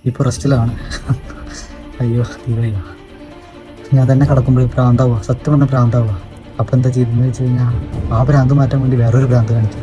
ഇപ്പോൾ റെസ്റ്റിലാണ്. അയ്യോ തീവയ്യ, ഞാൻ തന്നെ കിടക്കുമ്പോൾ ഭ്രാന്താവുക, സത്യം പറഞ്ഞ ഭ്രാന്താവുക. അപ്പം എന്താ ചെയ്തെന്ന് വെച്ച് കഴിഞ്ഞാൽ ആ ഭ്രാന്ത് മാറ്റാൻ വേണ്ടി വേറൊരു ഭ്രാന്ത് കാണിച്ചു.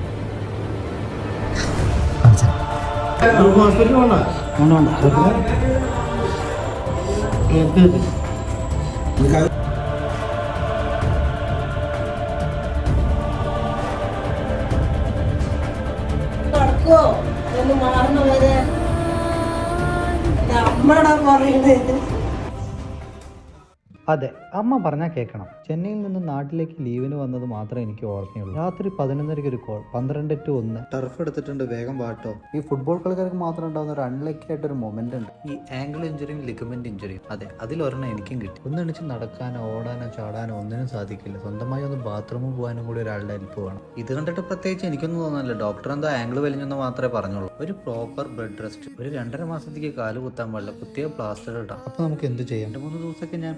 അതെ, അമ്മ പറഞ്ഞാൽ കേൾക്കണം. ചെന്നൈയിൽ നിന്ന് നാട്ടിലേക്ക് ലീവിന് വന്നത് മാത്രമേ എനിക്ക് ഓർമ്മയുള്ളൂ. രാത്രി 11:30 ഒരു കോൾ, 12 to 1. ടർഫ് എടുത്തിട്ടുണ്ട്, വേഗം വാട്ടോ. ഈ ഫുട്ബോൾ കളിക്കാർക്ക് മാത്രം ഉണ്ടാകുന്ന ഒരു അൺലക്കി ആയിട്ടൊരു മൊമെന്റ് ഉണ്ട്, ഈ ആംഗിൾ ഇഞ്ചുറിയും ലിഗമെന്റ് ഇഞ്ചുറിയും. അതെ, അതിലൊരെണ്ണം എനിക്കും കിട്ടി. ഒന്നെണിച്ച് നടക്കാനോ ഓടാനോ ചാടാനോ ഒന്നിനും സാധിക്കില്ല. സ്വന്തമായി ഒന്ന് ബാത്റൂമിൽ പോകാനും കൂടി ഒരാളുടെ ഹെൽപ്പ് വേണം. ഇത് കണ്ടിട്ട് പ്രത്യേകിച്ച് എനിക്കൊന്നും തോന്നുന്നില്ല. ഡോക്ടർ എന്തോ ആംഗിൾ വലിഞ്ഞെന്ന് മാത്രമേ പറഞ്ഞുള്ളൂ. ഒരു പ്രോപ്പർ ബെഡ് റെസ്റ്റ്, ഒരു 2.5 മാസത്തേക്ക് കാല് കുത്താൻ പാടില്ല, കുത്തിയ പ്ലാസ്റ്റർ ഇടാം. അപ്പൊ നമുക്ക് എന്ത് ചെയ്യാം? 2-3 ദിവസമൊക്കെ ഞാൻ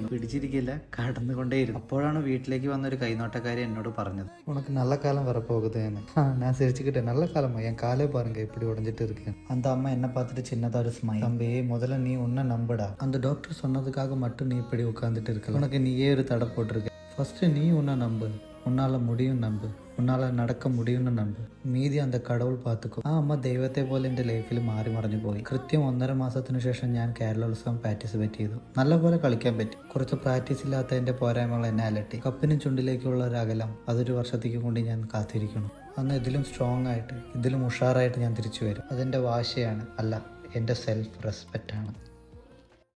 പിടിച്ചിരിക്കില്ല, കടന്നുകൊണ്ടേയിരുന്നു. അപ്പോഴാണ് വീട്ടിലേക്ക് വന്നൊരു കൈനോട്ടക്കാരി എന്നോട് പറഞ്ഞത്, ഉനക്ക് നല്ല കാലം വരപ്പോകുതേന്ന്. ഞാൻ சிரிச்சுக்கிட்டே, நல்ல காலமா, என் காலே பாருங்க இப்படி உடஞ்சிட்டு இருக்கேன். அந்த அம்மா என்ன பார்த்துட்டு சின்னதா ஒரு ஸ்மைல், தம்பி முதல்ல நீ உன்னை நம்புடா, அந்த டாக்டர் சொன்னதுக்காக மட்டும் நீ இப்படி உட்காந்துட்டு இருக்க, உனக்கு நீயே ஒரு தடை போட்டிருக்க. ஃபர்ஸ்ட் நீ உன்னை நம்பு, உன்னால முடியும் നമ്പ്, ഉന്നാളെ നടക്ക മുടിയുന്ന നമ്പ്, മീതി അന്ത കടവുൾ പാത്തുക്കോ. ആ അമ്മ ദൈവത്തെ പോലെ എൻ്റെ ലൈഫിൽ മാറി മറിഞ്ഞു പോയി. കൃത്യം 1.5 മാസത്തിന് ശേഷം ഞാൻ കേരളോത്സവം പാർട്ടിസിപ്പേറ്റ് ചെയ്തു. നല്ലപോലെ കളിക്കാൻ പറ്റി. കുറച്ച് പ്രാക്ടീസ് ഇല്ലാത്ത എൻ്റെ പോരായ്മകൾ എന്നെ അലട്ടി. കപ്പിനും ചുണ്ടിലേക്കുള്ള ഒരു അകലം, അതൊരു വർഷത്തേക്ക് കൊണ്ട് ഞാൻ കാത്തിരിക്കണം. അന്ന് ഇതിലും സ്ട്രോങ് ആയിട്ട്, ഇതിലും ഉഷാറായിട്ട് ഞാൻ തിരിച്ചു വരും. അതെൻ്റെ വാശിയാണ്, അല്ല എൻ്റെ സെൽഫ് റെസ്പെക്റ്റ് ആണ്.